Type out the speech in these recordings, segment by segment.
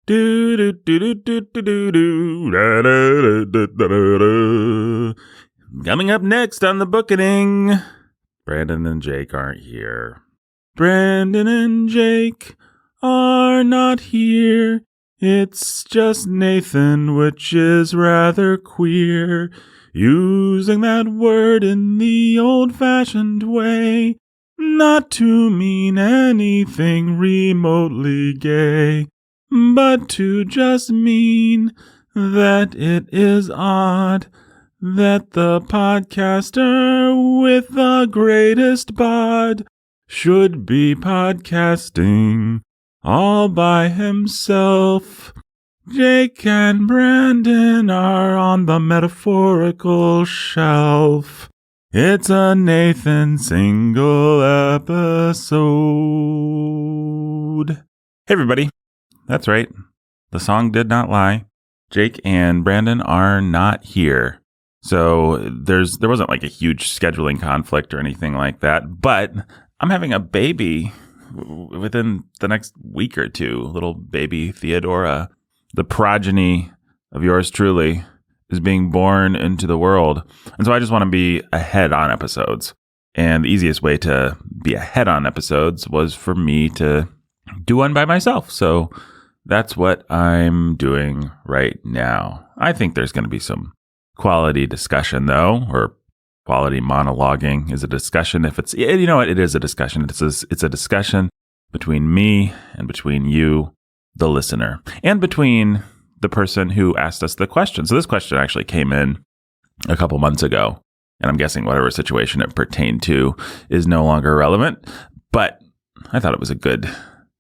Do do do do do do do do da da da da da da. Coming up next on the Bookening, Brandon and Jake aren't here. Brandon and Jake are not here. It's just Nathan, which is rather queer, using that word in the old-fashioned way, not to mean anything remotely gay, but to just mean that it is odd that the podcaster with the greatest bod should be podcasting all by himself. Jake and Brandon are on the metaphorical shelf. It's a Nathan single episode. Hey everybody. That's right. The song did not lie. Jake and Brandon are not here. So there wasn't like a huge scheduling conflict or anything like that, but I'm having a baby within the next week or two. Little baby Theodora, the progeny of yours truly, is being born into the world. And so I just want to be ahead on episodes. And the easiest way to be ahead on episodes was for me to do one by myself. So that's what I'm doing right now. I think there's going to be some quality discussion, though, or quality monologuing. Is a discussion. If it's, you know what, it is a discussion. It's a discussion between me and between you, the listener, and between the person who asked us the question. So this question actually came in a couple months ago, and I'm guessing whatever situation it pertained to is no longer relevant, but I thought it was a good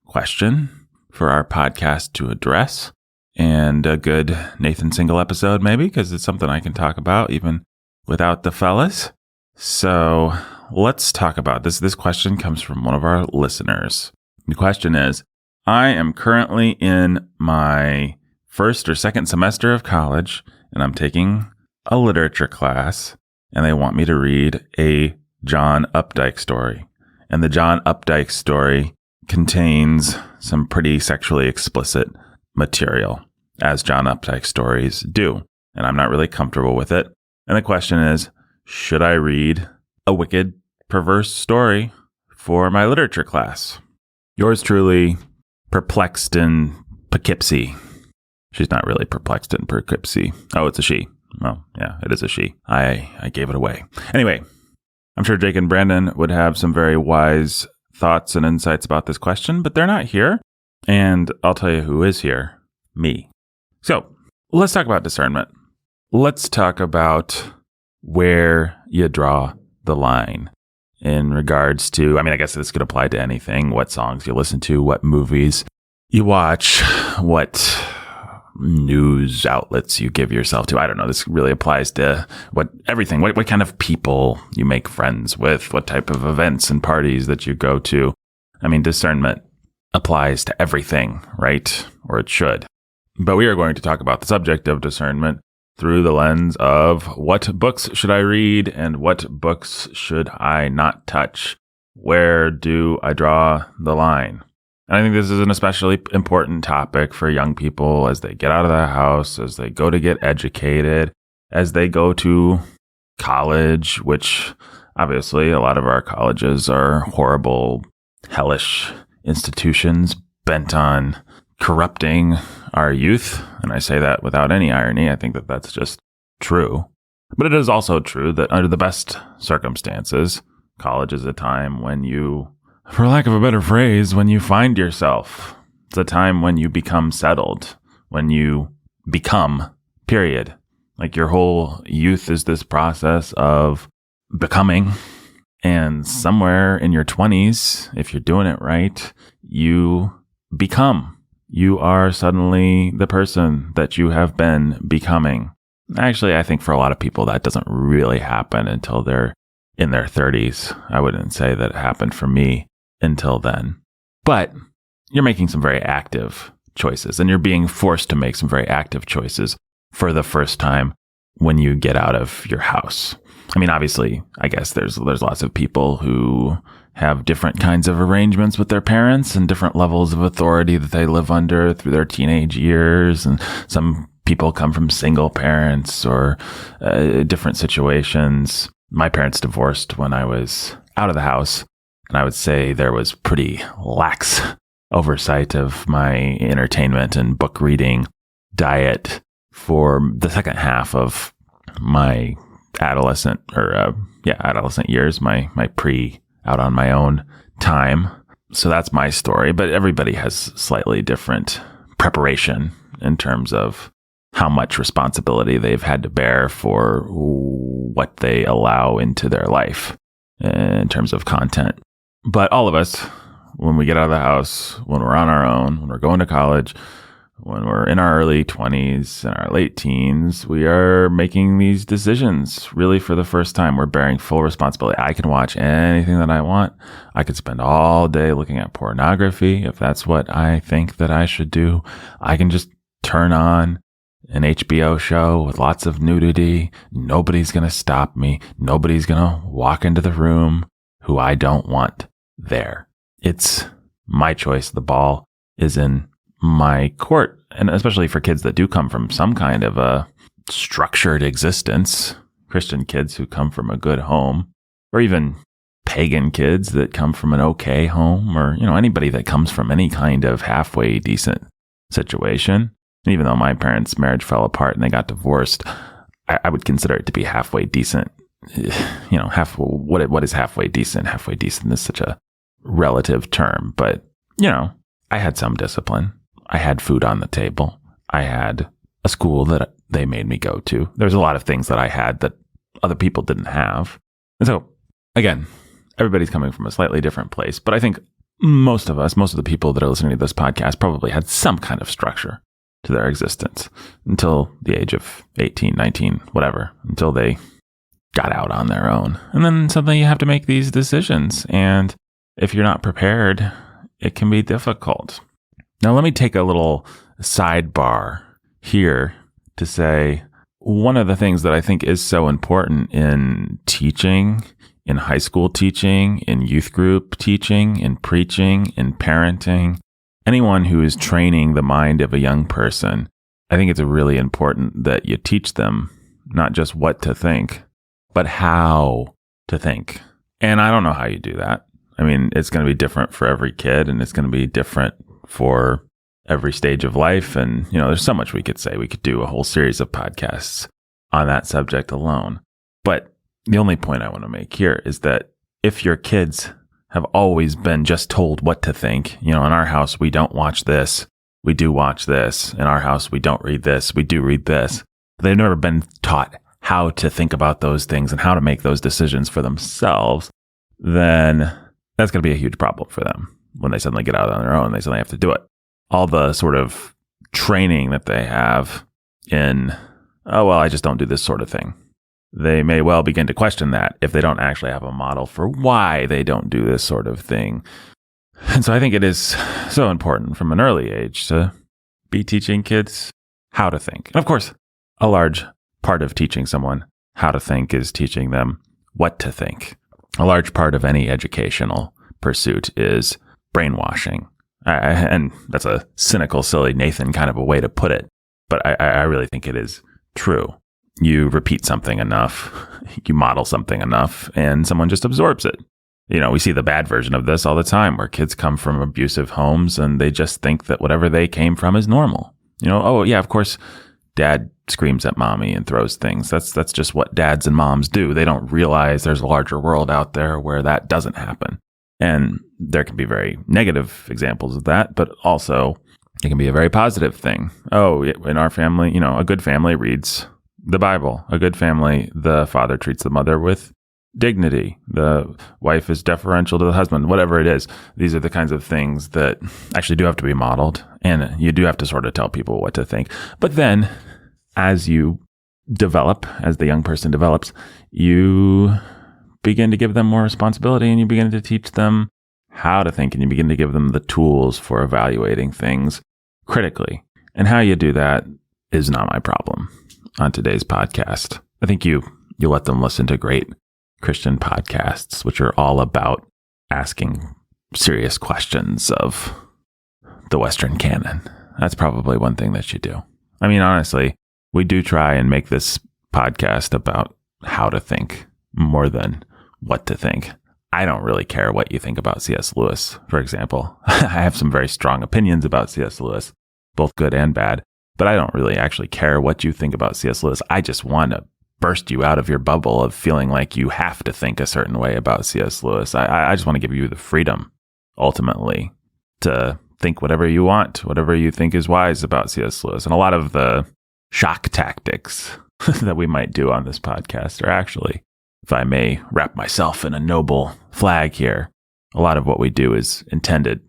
question for our podcast to address, and a good Nathan single episode maybe, because it's something I can talk about even without the fellas. So let's talk about this. This question comes from one of our listeners. The question is, I am currently in my first or second semester of college, and I'm taking a literature class, and they want me to read a John Updike story. And the John Updike story contains some pretty sexually explicit material, as John Updike stories do. And I'm not really comfortable with it. And the question is, should I read a wicked, perverse story for my literature class? Yours truly, perplexed in Poughkeepsie. She's not really perplexed in Poughkeepsie. Oh, it's a she. Well, yeah, it is a she. I gave it away. Anyway, I'm sure Jake and Brandon would have some very wise thoughts and insights about this question, but they're not here. And I'll tell you who is here. Me. So let's talk about discernment. Let's talk about where you draw the line in regards to, I guess this could apply to anything, what songs you listen to, what movies you watch, what news outlets you give yourself to. I don't know. This really applies to everything. What kind of people you make friends with, what type of events and parties that you go to. Discernment applies to everything, right? Or it should. But we are going to talk about the subject of discernment through the lens of what books should I read and what books should I not touch? Where do I draw the line? And I think this is an especially important topic for young people as they get out of the house, as they go to get educated, as they go to college, which obviously a lot of our colleges are horrible, hellish institutions bent on corrupting our youth. And I say that without any irony. I think that that's just true. But it is also true that under the best circumstances, college is a time when you, for lack of a better phrase, when you find yourself. It's a time when you become settled, when you become, period. Like your whole youth is this process of becoming. And somewhere in your 20s, if you're doing it right, you become. You are suddenly the person that you have been becoming. Actually, I think for a lot of people, that doesn't really happen until they're in their 30s. I wouldn't say that it happened for me until then. But you're making some very active choices, and you're being forced to make some very active choices for the first time when you get out of your house. Obviously, I guess there's lots of people who have different kinds of arrangements with their parents and different levels of authority that they live under through their teenage years. And some people come from single parents or different situations. My parents divorced when I was out of the house, and I would say there was pretty lax oversight of my entertainment and book reading diet for the second half of my adolescent years, my pre out on my own time. So that's my story, but everybody has slightly different preparation in terms of how much responsibility they've had to bear for what they allow into their life in terms of content. But all of us, when we get out of the house, when we're on our own, when we're going to college, when we're in our early 20s and our late teens, we are making these decisions really for the first time. We're bearing full responsibility. I can watch anything that I want. I could spend all day looking at pornography if that's what I think that I should do. I can just turn on an HBO show with lots of nudity. Nobody's going to stop me. Nobody's going to walk into the room who I don't want there. It's my choice. The ball is in my court, and especially for kids that do come from some kind of a structured existence, Christian kids who come from a good home, or even pagan kids that come from an okay home, or, anybody that comes from any kind of halfway decent situation. And even though my parents' marriage fell apart and they got divorced, I would consider it to be halfway decent. What is halfway decent? Halfway decent is such a relative term, but, I had some discipline. I had food on the table. I had a school that they made me go to. There's a lot of things that I had that other people didn't have. And so, again, everybody's coming from a slightly different place. But I think most of the people that are listening to this podcast probably had some kind of structure to their existence until the age of 18, 19, whatever, until they got out on their own. And then suddenly you have to make these decisions. And if you're not prepared, it can be difficult. Now, let me take a little sidebar here to say one of the things that I think is so important in teaching, in high school teaching, in youth group teaching, in preaching, in parenting, anyone who is training the mind of a young person, I think it's really important that you teach them not just what to think, but how to think. And I don't know how you do that. I mean, it's going to be different for every kid, and it's going to be different for every stage of life. And, there's so much we could say. We could do a whole series of podcasts on that subject alone. But the only point I want to make here is that if your kids have always been just told what to think, in our house, we don't watch this, we do watch this. In our house, we don't read this, we do read this. But they've never been taught how to think about those things and how to make those decisions for themselves, then that's going to be a huge problem for them. When they suddenly get out on their own, they suddenly have to do it. All the sort of training that they have in, I just don't do this sort of thing. They may well begin to question that if they don't actually have a model for why they don't do this sort of thing. And so I think it is so important from an early age to be teaching kids how to think. And of course, a large part of teaching someone how to think is teaching them what to think. A large part of any educational pursuit is brainwashing. And that's a cynical, silly Nathan kind of a way to put it. But I really think it is true. You repeat something enough, you model something enough, and someone just absorbs it. We see the bad version of this all the time where kids come from abusive homes and they just think that whatever they came from is normal. Of course, dad screams at mommy and throws things. That's just what dads and moms do. They don't realize there's a larger world out there where that doesn't happen. And there can be very negative examples of that, but also it can be a very positive thing. In our family, a good family reads the Bible. A good family, the father treats the mother with dignity. The wife is deferential to the husband, whatever it is. These are the kinds of things that actually do have to be modeled, and you do have to sort of tell people what to think. But then as you develop, as the young person develops, you begin to give them more responsibility, and you begin to teach them how to think, and you begin to give them the tools for evaluating things critically. And how you do that is not my problem on today's podcast. I think you let them listen to great Christian podcasts, which are all about asking serious questions of the Western canon. That's probably one thing that you do. I mean, honestly, we do try and make this podcast about how to think more than what to think. I don't really care what you think about C.S. Lewis, for example. I have some very strong opinions about C.S. Lewis, both good and bad, but I don't really actually care what you think about C.S. Lewis. I just want to burst you out of your bubble of feeling like you have to think a certain way about C.S. Lewis. I just want to give you the freedom, ultimately, to think whatever you want, whatever you think is wise about C.S. Lewis. And a lot of the shock tactics that we might do on this podcast are actually, if I may wrap myself in a noble flag here, a lot of what we do is intended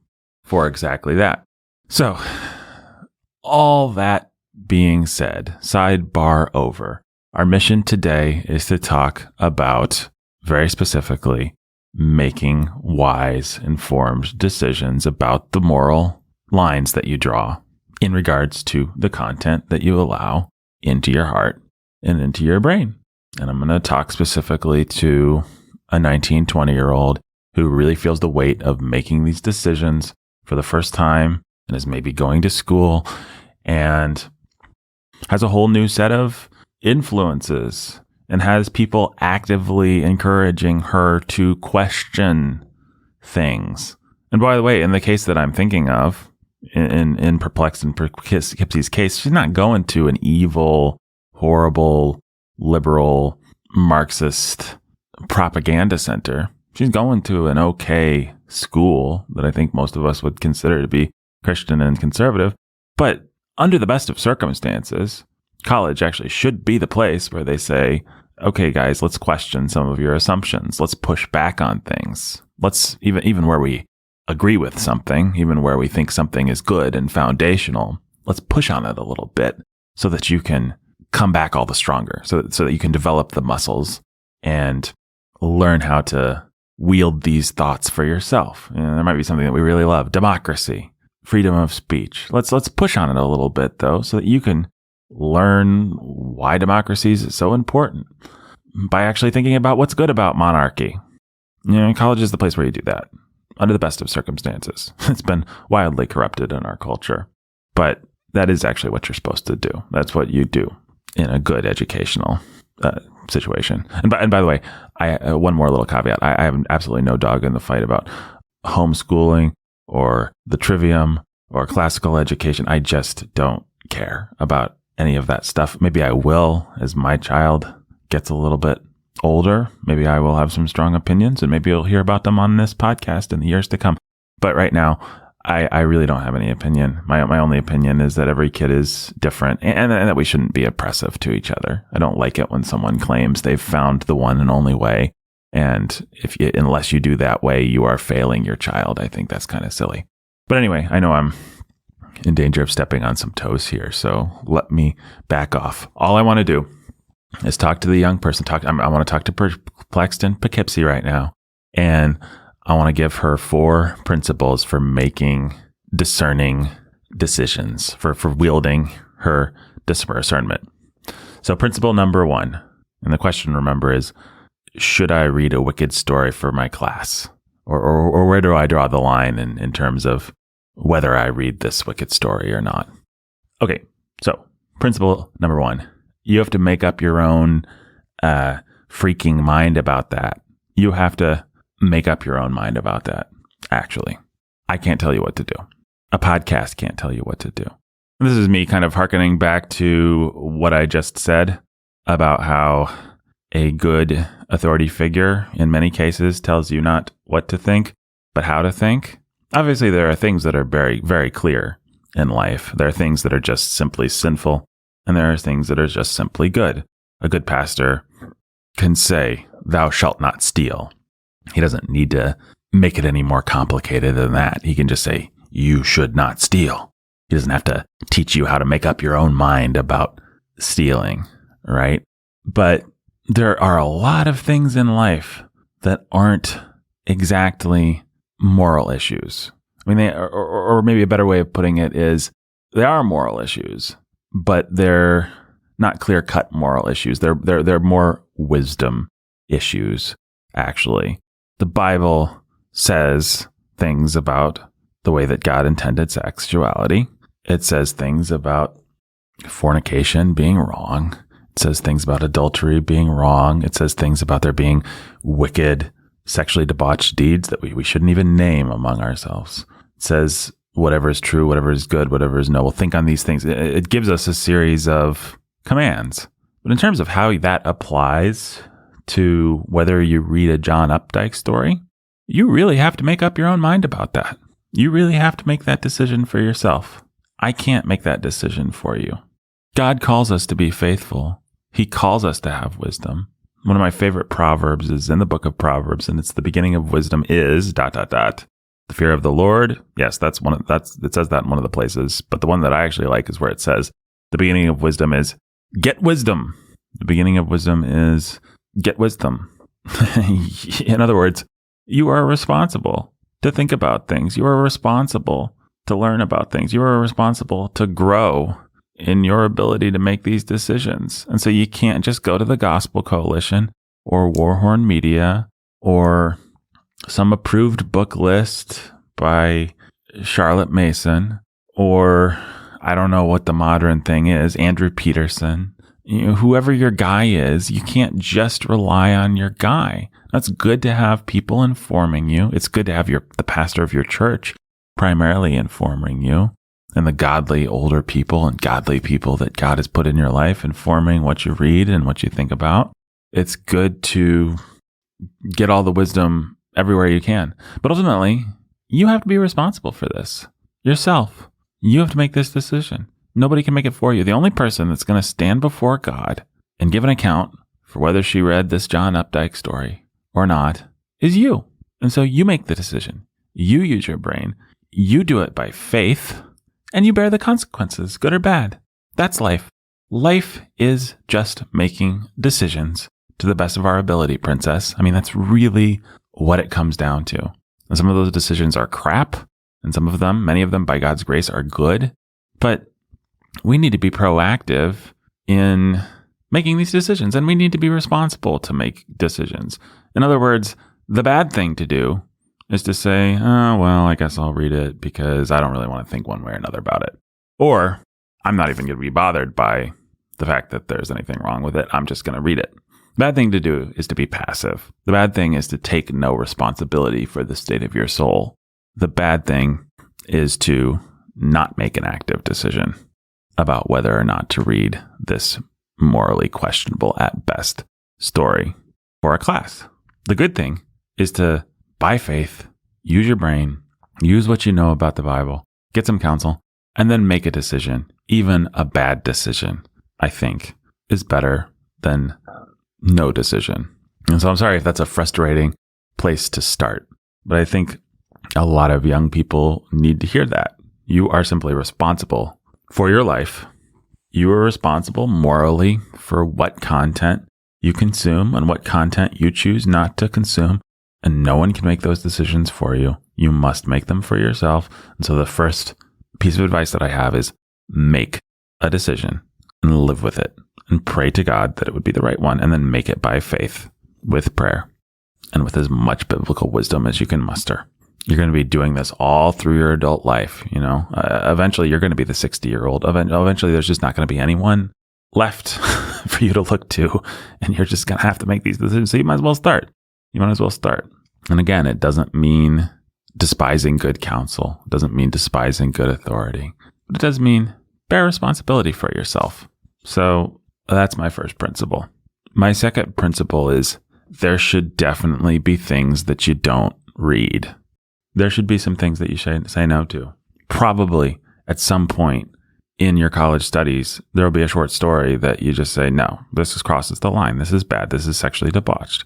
for exactly that. So, all that being said, sidebar over, our mission today is to talk about, very specifically, making wise, informed decisions about the moral lines that you draw in regards to the content that you allow into your heart and into your brain. And I'm going to talk specifically to a 19, 20-year-old who really feels the weight of making these decisions for the first time and is maybe going to school and has a whole new set of influences and has people actively encouraging her to question things. And by the way, in the case that I'm thinking of, in Perplexed and Poughkeepsie's case, she's not going to an evil, horrible, liberal, Marxist propaganda center. She's going to an okay school that I think most of us would consider to be Christian and conservative. But under the best of circumstances, college actually should be the place where they say, okay, guys, let's question some of your assumptions. Let's push back on things. Let's even where we agree with something, even where we think something is good and foundational, let's push on it a little bit so that you can come back all the stronger, so that you can develop the muscles and learn how to wield these thoughts for yourself. You know, there might be something that we really love, democracy, freedom of speech. Let's push on it a little bit, though, so that you can learn why democracy is so important by actually thinking about what's good about monarchy. You know, college is the place where you do that under the best of circumstances. It's been wildly corrupted in our culture, but that is actually what you're supposed to do. That's what you do in a good educational situation. And by the way, I one more little caveat. I have absolutely no dog in the fight about homeschooling or the trivium or classical education. I just don't care about any of that stuff. Maybe I will as my child gets a little bit older. Maybe I will have some strong opinions and maybe you'll hear about them on this podcast in the years to come. But right now, I really don't have any opinion. My only opinion is that every kid is different and that we shouldn't be oppressive to each other. I don't like it when someone claims they've found the one and only way. And unless you do that way, you are failing your child. I think that's kind of silly. But anyway, I know I'm in danger of stepping on some toes here, so let me back off. All I want to do is talk to the young person. I want to talk to Perplexed and Poughkeepsie right now, and I want to give her 4 principles for making discerning decisions, for wielding her discernment. So principle number 1, and the question, remember, is, should I read a wicked story for my class? Or where do I draw the line in terms of whether I read this wicked story or not? Okay, so principle number 1, you have to make up your own freaking mind about that. You have to make up your own mind about that, actually. I can't tell you what to do. A podcast can't tell you what to do. This is me kind of hearkening back to what I just said about how a good authority figure in many cases tells you not what to think, but how to think. Obviously, there are things that are very, very clear in life. There are things that are just simply sinful, and there are things that are just simply good. A good pastor can say, "Thou shalt not steal." He doesn't need to make it any more complicated than that. He can just say, "You should not steal." He doesn't have to teach you how to make up your own mind about stealing, right? But there are a lot of things in life that aren't exactly moral issues. I mean, or maybe a better way of putting it is, they are moral issues, but they're not clear-cut moral issues. They're more wisdom issues, actually. The Bible says things about the way that God intended sexuality. It says things about fornication being wrong. It says things about adultery being wrong. It says things about there being wicked, sexually debauched deeds that we shouldn't even name among ourselves. It says whatever is true, whatever is good, whatever is noble, think on these things. It gives us a series of commands. But in terms of how that applies to whether you read a John Updike story, you really have to make up your own mind about that. You really have to make that decision for yourself. I can't make that decision for you. God calls us to be faithful. He calls us to have wisdom. One of my favorite proverbs is in the book of Proverbs, and it's the beginning of wisdom is ... The fear of the Lord. Yes, it says that in one of the places, but the one that I actually like is where it says the beginning of wisdom is get wisdom. The beginning of wisdom is get wisdom. In other words, you are responsible to think about things. You are responsible to learn about things. You are responsible to grow in your ability to make these decisions. And so you can't just go to the Gospel Coalition or Warhorn Media or some approved book list by Charlotte Mason, or I don't know what the modern thing is, Andrew Peterson. Whoever your guy is, you can't just rely on your guy. That's good to have people informing you. It's good to have the pastor of your church primarily informing you, and the godly older people and godly people that God has put in your life informing what you read and what you think about. It's good to get all the wisdom everywhere you can. But ultimately, you have to be responsible for this yourself. You have to make this decision. Nobody can make it for you. The only person that's going to stand before God and give an account for whether she read this John Updike story or not is you. And so you make the decision. You use your brain. You do it by faith, and you bear the consequences, good or bad. That's life. Life is just making decisions to the best of our ability, princess. I mean, that's really what it comes down to. And some of those decisions are crap, and some of them, many of them by God's grace, are good. But we need to be proactive in making these decisions, and we need to be responsible to make decisions. In other words, the bad thing to do is to say, oh, well, I guess I'll read it because I don't really want to think one way or another about it. Or I'm not even going to be bothered by the fact that there's anything wrong with it. I'm just going to read it. The bad thing to do is to be passive. The bad thing is to take no responsibility for the state of your soul. The bad thing is to not make an active decision about whether or not to read this morally questionable at best story for a class. The good thing is to, by faith, use your brain, use what you know about the Bible, get some counsel, and then make a decision. Even a bad decision, I think, is better than no decision. And so I'm sorry if that's a frustrating place to start, but I think a lot of young people need to hear that. You are simply responsible for your life. You are responsible morally for what content you consume and what content you choose not to consume. And no one can make those decisions for you. You must make them for yourself. And so the first piece of advice that I have is make a decision and live with it and pray to God that it would be the right one, and then make it by faith with prayer and with as much biblical wisdom as you can muster. You're going to be doing this all through your adult life. Eventually you're going to be the 60-year-old. Eventually there's just not going to be anyone left for you to look to, and you're just going to have to make these decisions. So you might as well start. And again, it doesn't mean despising good counsel. It doesn't mean despising good authority. But it does mean bear responsibility for yourself. So that's my first principle. My second principle is there should definitely be things that you don't read. There should be some things that you should say no to. Probably at some point in your college studies, there will be a short story that you just say, no, this crosses the line. This is bad. This is sexually debauched.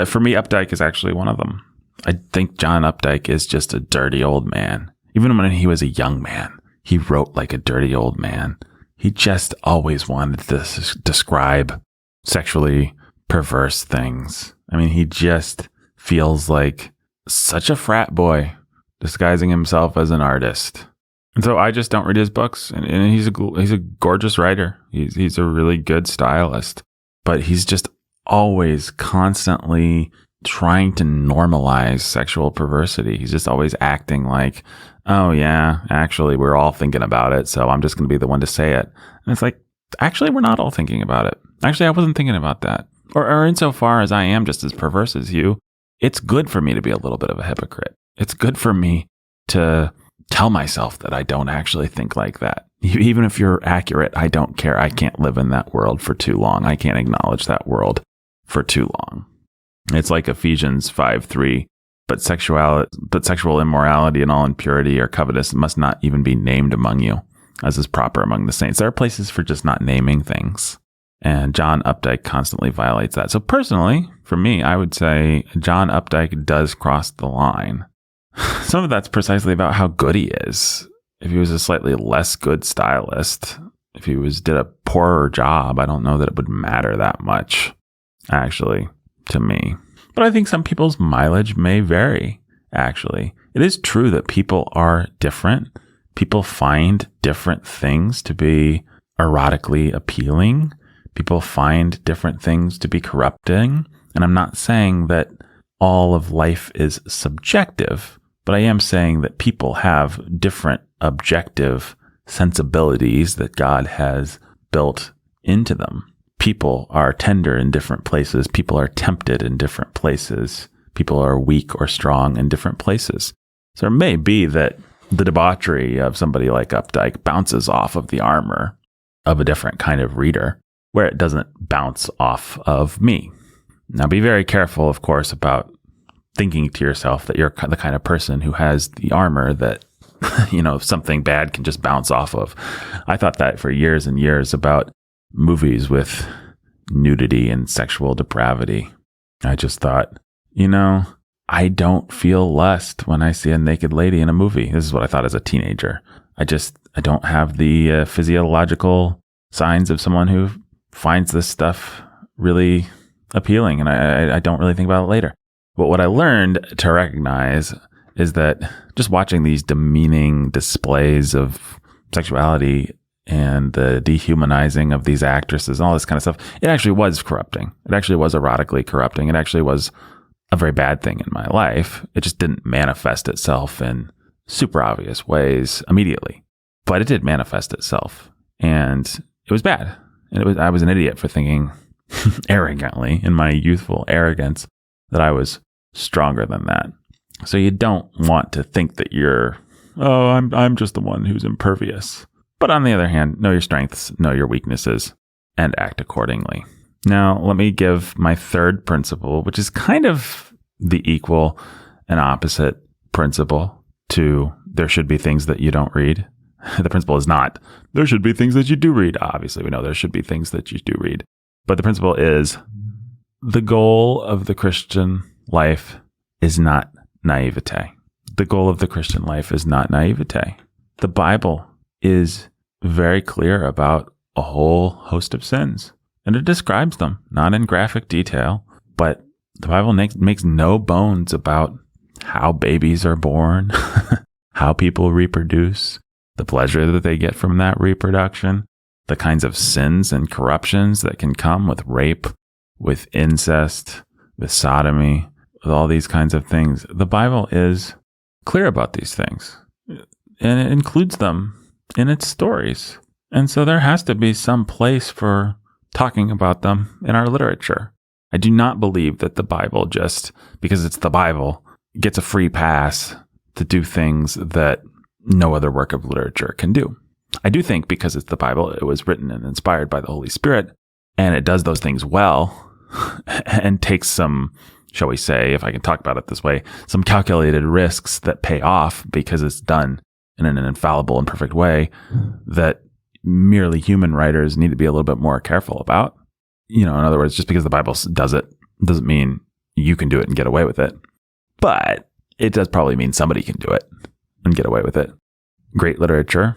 For me, Updike is actually one of them. I think John Updike is just a dirty old man. Even when he was a young man, he wrote like a dirty old man. He just always wanted to describe sexually perverse things. I mean, he just feels like such a frat boy disguising himself as an artist. And so I just don't read his books. And he's a gorgeous writer. He's a really good stylist. But he's just always constantly trying to normalize sexual perversity. He's just always acting like, oh yeah, actually we're all thinking about it, so I'm just going to be the one to say it. And it's like, actually we're not all thinking about it. Actually, I wasn't thinking about that. Or insofar as I am just as perverse as you, it's good for me to be a little bit of a hypocrite. It's good for me to tell myself that I don't actually think like that. Even if you're accurate, I don't care. I can't live in that world for too long. I can't acknowledge that world for too long. It's like Ephesians 5:3, but sexual immorality and all impurity or covetous must not even be named among you, as is proper among the saints. There are places for just not naming things. And John Updike constantly violates that. So personally, for me, I would say John Updike does cross the line. Some of that's precisely about how good he is. If he was a slightly less good stylist, if he did a poorer job, I don't know that it would matter that much, actually, to me. But I think some people's mileage may vary, actually. It is true that people are different. People find different things to be erotically appealing. People find different things to be corrupting. And I'm not saying that all of life is subjective, but I am saying that people have different objective sensibilities that God has built into them. People are tender in different places. People are tempted in different places. People are weak or strong in different places. So it may be that the debauchery of somebody like Updike bounces off of the armor of a different kind of reader, where it doesn't bounce off of me. Now, be very careful, of course, about thinking to yourself that you're the kind of person who has the armor that, something bad can just bounce off of. I thought that for years and years about movies with nudity and sexual depravity. I just thought, I don't feel lust when I see a naked lady in a movie. This is what I thought as a teenager. I don't have the physiological signs of someone who finds this stuff really appealing, and I don't really think about it later. But what I learned to recognize is that just watching these demeaning displays of sexuality and the dehumanizing of these actresses and all this kind of stuff, it actually was corrupting. It actually was erotically corrupting. It actually was a very bad thing in my life. It just didn't manifest itself in super obvious ways immediately, but it did manifest itself, and it was bad. And I was an idiot for thinking arrogantly, in my youthful arrogance, that I was stronger than that. So you don't want to think that I'm just the one who's impervious. But on the other hand, know your strengths, know your weaknesses, and act accordingly. Now, let me give my third principle, which is kind of the equal and opposite principle to there should be things that you don't read. The principle is not, there should be things that you do read. Obviously, we know there should be things that you do read. But the principle is, the goal of the Christian life is not naivete. The goal of the Christian life is not naivete. The Bible is very clear about a whole host of sins, and it describes them, not in graphic detail, but the Bible makes no bones about how babies are born, how people reproduce, the pleasure that they get from that reproduction, the kinds of sins and corruptions that can come with rape, with incest, with sodomy, with all these kinds of things. The Bible is clear about these things, and it includes them in its stories. And so there has to be some place for talking about them in our literature. I do not believe that the Bible, just because it's the Bible, gets a free pass to do things that no other work of literature can do. I do think because it's the Bible, it was written and inspired by the Holy Spirit, and it does those things well and takes some, shall we say, if I can talk about it this way, some calculated risks that pay off because it's done in an infallible and perfect way that merely human writers need to be a little bit more careful about. In other words, just because the Bible does it doesn't mean you can do it and get away with it. But it does probably mean somebody can do it and get away with it. Great literature,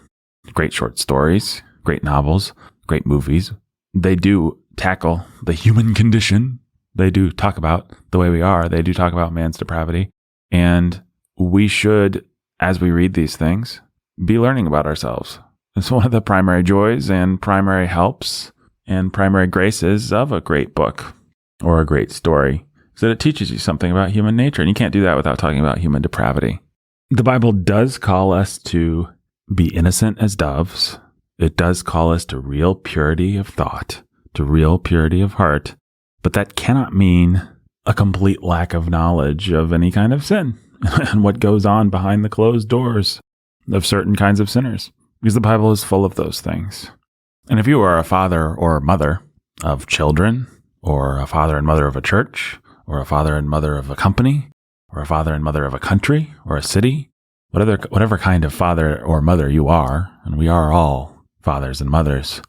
great short stories, great novels, great movies. They do tackle the human condition. They do talk about the way we are. They do talk about man's depravity. And we should, as we read these things, be learning about ourselves. It's one of the primary joys and primary helps and primary graces of a great book or a great story is that it teaches you something about human nature. And you can't do that without talking about human depravity. The Bible does call us to be innocent as doves. It does call us to real purity of thought, to real purity of heart. But that cannot mean a complete lack of knowledge of any kind of sin and what goes on behind the closed doors of certain kinds of sinners, because the Bible is full of those things. And if you are a father or mother of children, or a father and mother of a church, or a father and mother of a company, or a father and mother of a country or a city, whatever kind of father or mother you are, and we are all fathers and mothers,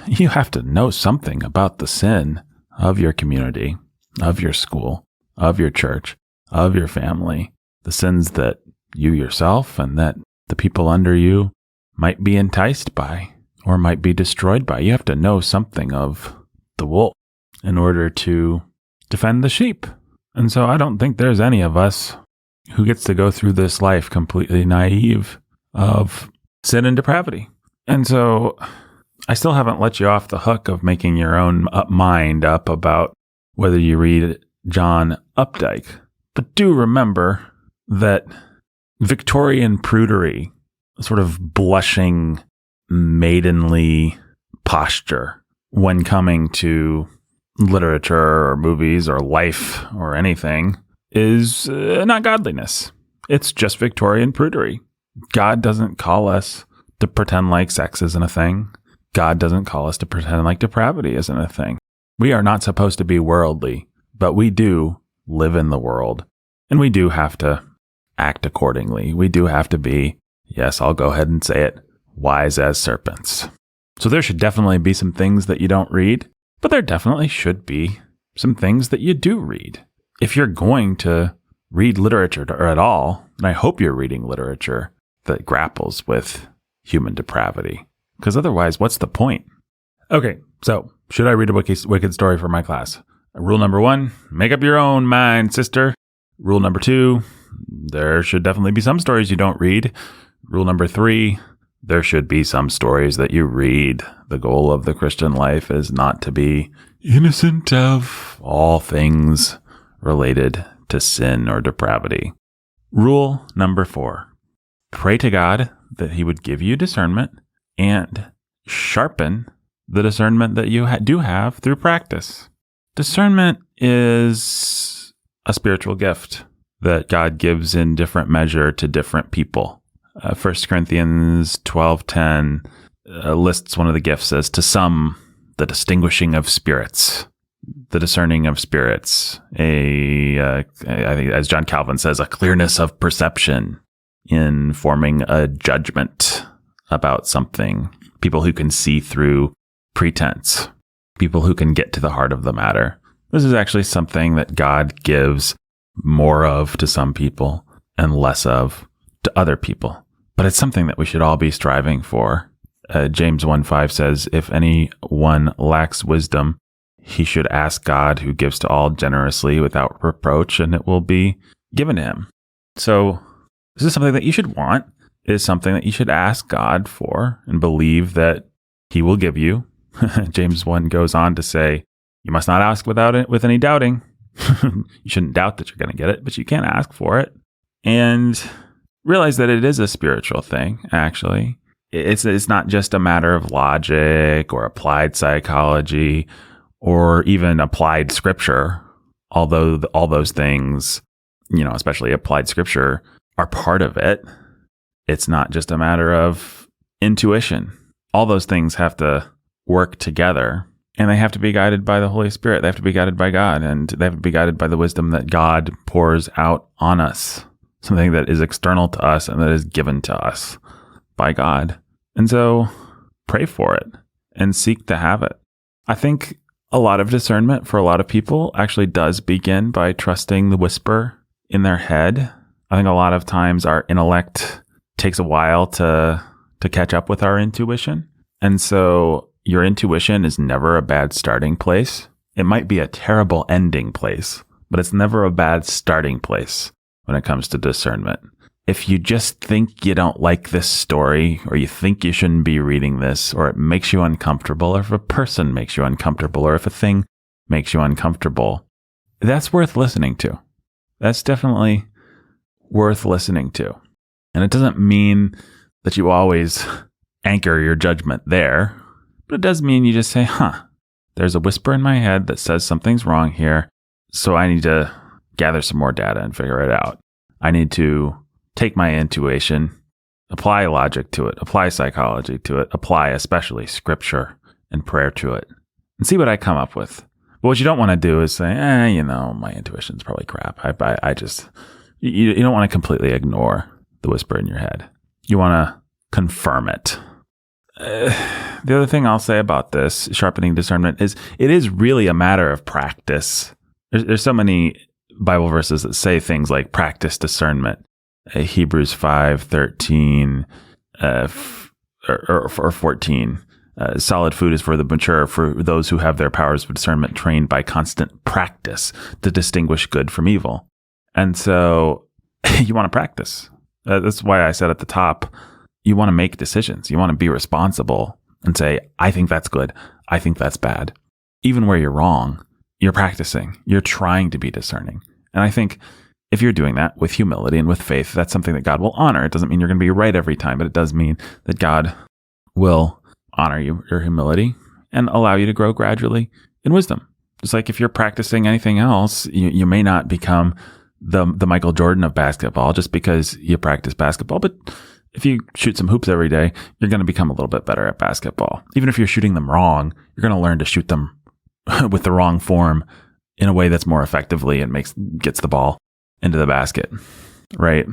you have to know something about the sin of your community, of your school, of your church, of your family, the sins that you yourself and that the people under you might be enticed by or might be destroyed by. You have to know something of the wolf in order to defend the sheep. And so I don't think there's any of us who gets to go through this life completely naive of sin and depravity. And so I still haven't let you off the hook of making your own mind up about whether you read John Updike. But do remember that Victorian prudery, sort of blushing, maidenly posture when coming to literature or movies or life or anything, is not godliness. It's just Victorian prudery. God doesn't call us to pretend like sex isn't a thing. God doesn't call us to pretend like depravity isn't a thing. We are not supposed to be worldly, but we do live in the world, and we do have to act accordingly. We do have to be, yes, I'll go ahead and say it, wise as serpents. So there should definitely be some things that you don't read, but there definitely should be some things that you do read. If you're going to read literature or at all, and I hope you're reading literature that grapples with human depravity, because otherwise, what's the point? Okay, so should I read a wicked story for my class? Rule number 1, make up your own mind, sister. Rule number 2, there should definitely be some stories you don't read. Rule number 3, there should be some stories that you read. The goal of the Christian life is not to be innocent of all things related to sin or depravity. Rule number 4, pray to God that he would give you discernment and sharpen the discernment that you do have through practice. Discernment is a spiritual gift that God gives in different measure to different people. 1 Corinthians 12:10 lists one of the gifts as, to some, the distinguishing of spirits, the discerning of spirits, I think, as John Calvin says, a clearness of perception in forming a judgment about something. People who can see through pretense, people who can get to the heart of the matter. This is actually something that God gives more of to some people and less of to other people. But it's something that we should all be striving for. James 1:5 says, if anyone lacks wisdom, he should ask God, who gives to all generously without reproach, and it will be given to him. So this is something that you should want. It is something that you should ask God for and believe that he will give you. James 1 goes on to say, you must not ask with any doubting. You shouldn't doubt that you're going to get it, but you can ask for it. And realize that it is a spiritual thing, actually. It's not just a matter of logic or applied psychology or even applied scripture, although all those things, especially applied scripture, are part of it. It's not just a matter of intuition. All those things have to work together, and they have to be guided by the Holy Spirit. They have to be guided by God, and they have to be guided by the wisdom that God pours out on us, something that is external to us and that is given to us by God. And so pray for it and seek to have it. I think a lot of discernment for a lot of people actually does begin by trusting the whisper in their head. I think a lot of times our intellect takes a while to catch up with our intuition. And so your intuition is never a bad starting place. It might be a terrible ending place, but it's never a bad starting place when it comes to discernment. If you just think you don't like this story, or you think you shouldn't be reading this, or it makes you uncomfortable, or if a person makes you uncomfortable, or if a thing makes you uncomfortable, that's worth listening to. That's definitely worth listening to. And it doesn't mean that you always anchor your judgment there, but it does mean you just say, there's a whisper in my head that says something's wrong here. So I need to gather some more data and figure it out. I need to take my intuition, apply logic to it, apply psychology to it, apply especially scripture and prayer to it, and see what I come up with. But what you don't want to do is say, my intuition's probably crap. You don't want to completely ignore the whisper in your head. You want to confirm it. The other thing I'll say about this sharpening discernment is it is really a matter of practice. There's so many Bible verses that say things like practice discernment. Hebrews 5:13 or 14. Solid food is for the mature, for those who have their powers of discernment trained by constant practice to distinguish good from evil. And so you want to practice. That's why I said at the top, you want to make decisions. You want to be responsible and say, I think that's good. I think that's bad. Even where you're wrong, you're practicing. You're trying to be discerning. And I think if you're doing that with humility and with faith, that's something that God will honor. It doesn't mean you're going to be right every time, but it does mean that God will honor your humility and allow you to grow gradually in wisdom. Just like if you're practicing anything else, you may not become the Michael Jordan of basketball just because you practice basketball. But if you shoot some hoops every day, you're going to become a little bit better at basketball. Even if you're shooting them wrong, you're going to learn to shoot them with the wrong form in a way that's more effectively and gets the ball into the basket, right?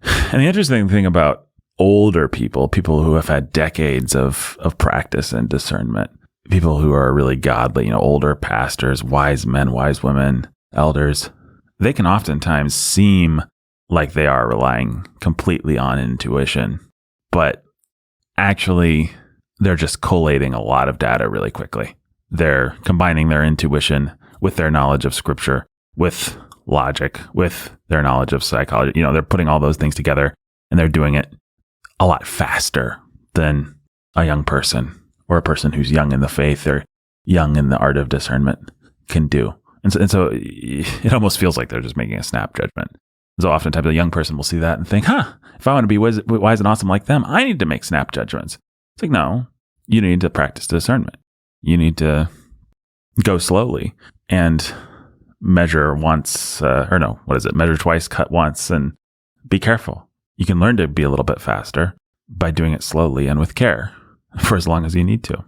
And the interesting thing about older people who have had decades of practice and discernment, people who are really godly, older pastors, wise men, wise women, elders, they can oftentimes seem like they are relying completely on intuition, but actually they're just collating a lot of data really quickly. They're combining their intuition with their knowledge of scripture, with logic, with their knowledge of psychology. They're putting all those things together and they're doing it a lot faster than a young person or a person who's young in the faith or young in the art of discernment can do. And so it almost feels like they're just making a snap judgment. So oftentimes a young person will see that and think, if I want to be wise and awesome like them, I need to make snap judgments. It's like, no, you need to practice discernment. You need to go slowly and measure once, measure twice, cut once, and be careful. You can learn to be a little bit faster by doing it slowly and with care for as long as you need to.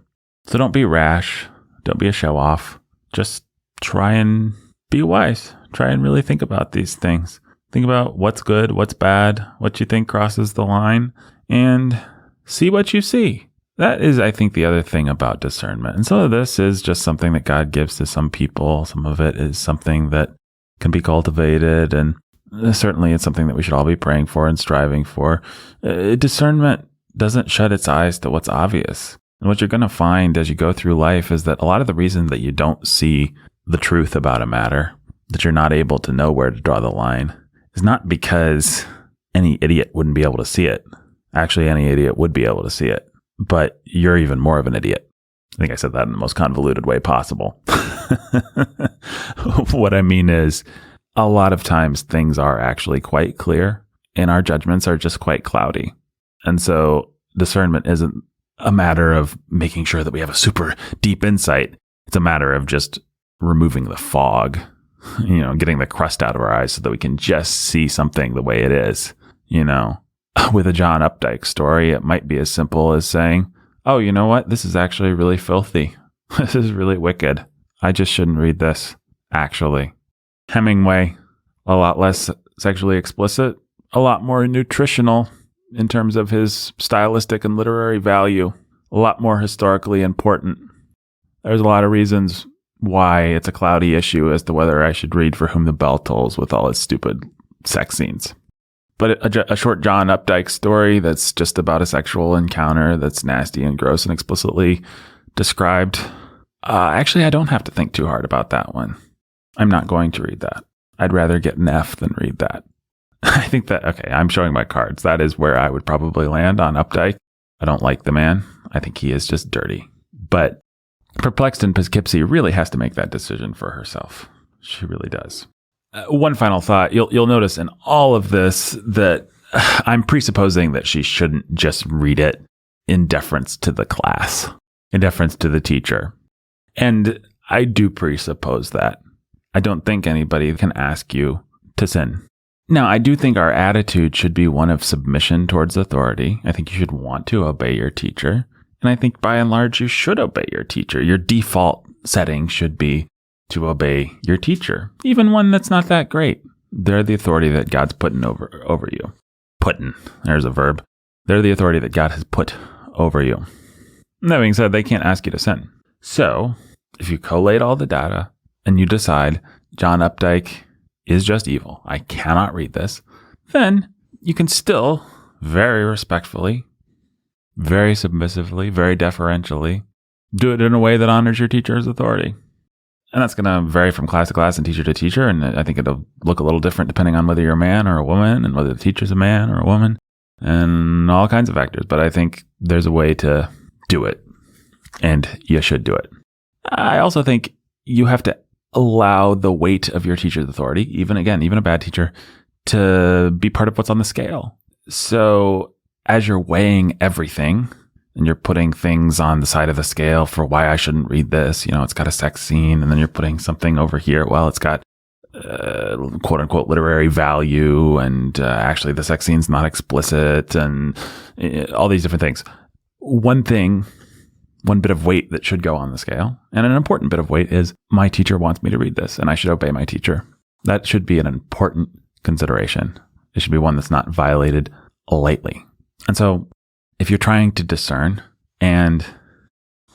So don't be rash. Don't be a show off. Just try and be wise. Try and really think about these things. Think about what's good, what's bad, what you think crosses the line, and see what you see. That is, I think, the other thing about discernment. And some of this is just something that God gives to some people. Some of it is something that can be cultivated, and certainly it's something that we should all be praying for and striving for. Discernment doesn't shut its eyes to what's obvious. And what you're going to find as you go through life is that a lot of the reason that you don't see the truth about a matter, that you're not able to know where to draw the line, is not because any idiot wouldn't be able to see it. Actually, any idiot would be able to see it, but you're even more of an idiot. I think I said that in the most convoluted way possible. What I mean is, a lot of times things are actually quite clear and our judgments are just quite cloudy. And so discernment isn't a matter of making sure that we have a super deep insight. It's a matter of just removing the fog, getting the crust out of our eyes so that we can just see something the way it is. With a John Updike story, it might be as simple as saying, oh, you know what? This is actually really filthy. This is really wicked. I just shouldn't read this, actually. Hemingway, a lot less sexually explicit, a lot more nutritional in terms of his stylistic and literary value, a lot more historically important. There's a lot of reasons why it's a cloudy issue as to whether I should read For Whom the Bell Tolls with all its stupid sex scenes. But a short John Updike story that's just about a sexual encounter that's nasty and gross and explicitly described. Actually, I don't have to think too hard about that one. I'm not going to read that. I'd rather get an F than read that. I think that, okay, I'm showing my cards. That is where I would probably land on Updike. I don't like the man. I think he is just dirty. But Perplexed and Poughkeepsie really has to make that decision for herself. She really does. One final thought. You'll notice in all of this that I'm presupposing that she shouldn't just read it in deference to the class, in deference to the teacher. And I do presuppose that. I don't think anybody can ask you to sin. Now, I do think our attitude should be one of submission towards authority. I think you should want to obey your teacher. And I think by and large, you should obey your teacher. Your default setting should be to obey your teacher, even one that's not that great. They're the authority that God's putting over you. Putting, there's a verb. They're the authority that God has put over you. That being said, they can't ask you to sin. So if you collate all the data and you decide John Updike is just evil, I cannot read this, then you can still very respectfully, very submissively, very deferentially do it in a way that honors your teacher's authority. And that's going to vary from class to class and teacher to teacher. And I think it'll look a little different depending on whether you're a man or a woman and whether the teacher's a man or a woman and all kinds of factors. But I think there's a way to do it, and you should do it. I also think you have to allow the weight of your teacher's authority, even a bad teacher, to be part of what's on the scale. So as you're weighing everything and you're putting things on the side of the scale for why I shouldn't read this, it's got a sex scene, and then you're putting something over here. Well, it's got quote unquote literary value, and actually the sex scene's not explicit, and all these different things. One bit of weight that should go on the scale, and an important bit of weight, is my teacher wants me to read this and I should obey my teacher. That should be an important consideration. It should be one that's not violated lightly. And so if you're trying to discern and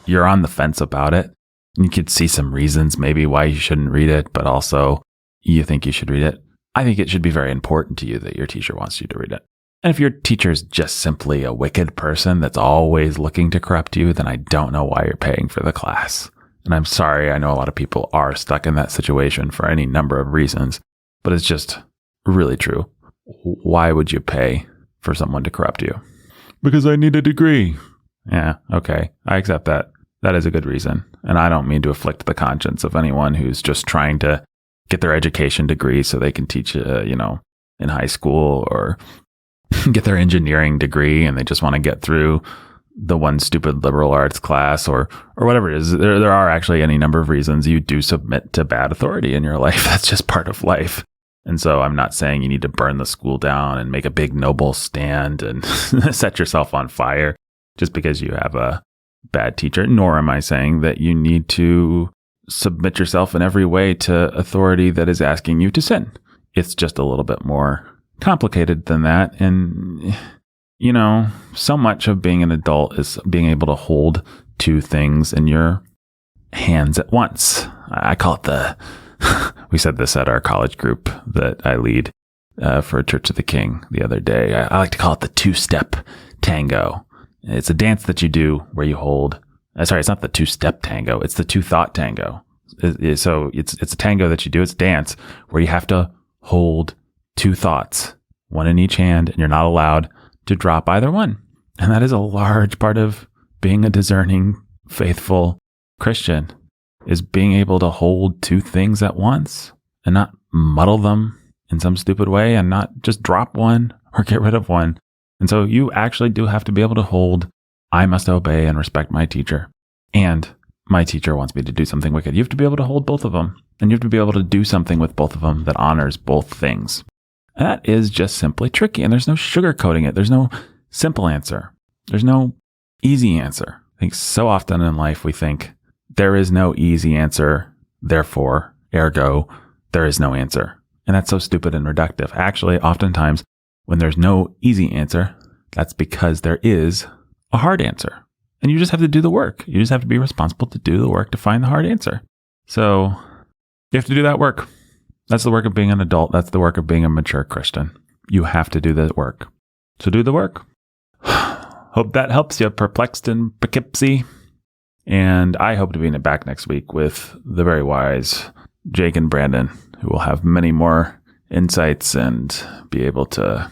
you're on the fence about it, you could see some reasons maybe why you shouldn't read it, but also you think you should read it. I think it should be very important to you that your teacher wants you to read it. And if your teacher is just simply a wicked person that's always looking to corrupt you, then I don't know why you're paying for the class. And I'm sorry, I know a lot of people are stuck in that situation for any number of reasons, but it's just really true. Why would you pay for someone to corrupt you? Because I need a degree. Yeah, okay, I accept that. That is a good reason. And I don't mean to afflict the conscience of anyone who's just trying to get their education degree so they can teach, in high school, or get their engineering degree and they just want to get through the one stupid liberal arts class or whatever it is. There are actually any number of reasons you do submit to bad authority in your life. That's just part of life. And so I'm not saying you need to burn the school down and make a big noble stand and set yourself on fire just because you have a bad teacher, nor am I saying that you need to submit yourself in every way to authority that is asking you to sin. It's just a little bit more complicated than that. And, so much of being an adult is being able to hold two things in your hands at once. I call it we said this at our college group that I lead for Church of the King the other day. I like to call it the two-step tango. It's a dance that you do where you hold, it's not the two-step tango, it's the two-thought tango. So it's a tango that you do, it's a dance where you have to hold two thoughts, one in each hand, and you're not allowed to drop either one. And that is a large part of being a discerning, faithful Christian, is being able to hold two things at once and not muddle them in some stupid way and not just drop one or get rid of one. And so you actually do have to be able to hold, I must obey and respect my teacher, and my teacher wants me to do something wicked. You have to be able to hold both of them, and you have to be able to do something with both of them that honors both things. And that is just simply tricky, and there's no sugarcoating it. There's no simple answer. There's no easy answer. I think so often in life we think there is no easy answer, therefore, ergo, there is no answer. And that's so stupid and reductive. Actually, oftentimes when there's no easy answer, that's because there is a hard answer. And you just have to do the work. You just have to be responsible to do the work to find the hard answer. So you have to do that work. That's the work of being an adult. That's the work of being a mature Christian. You have to do the work. So do the work. Hope that helps you, perplexed and Poughkeepsie. And I hope to be back next week with the very wise Jake and Brandon, who will have many more insights and be able to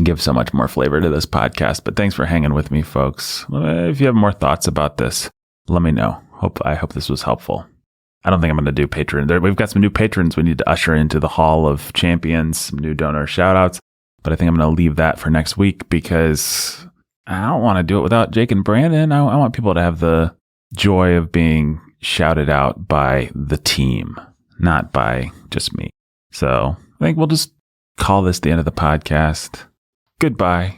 give so much more flavor to this podcast. But thanks for hanging with me, folks. If you have more thoughts about this, let me know. I hope this was helpful. I don't think I'm going to do patron. We've got some new patrons we need to usher into the Hall of Champions, some new donor shout outs. But I think I'm going to leave that for next week because I don't want to do it without Jake and Brandon. I want people to have the joy of being shouted out by the team, not by just me. So I think we'll just call this the end of the podcast. Goodbye.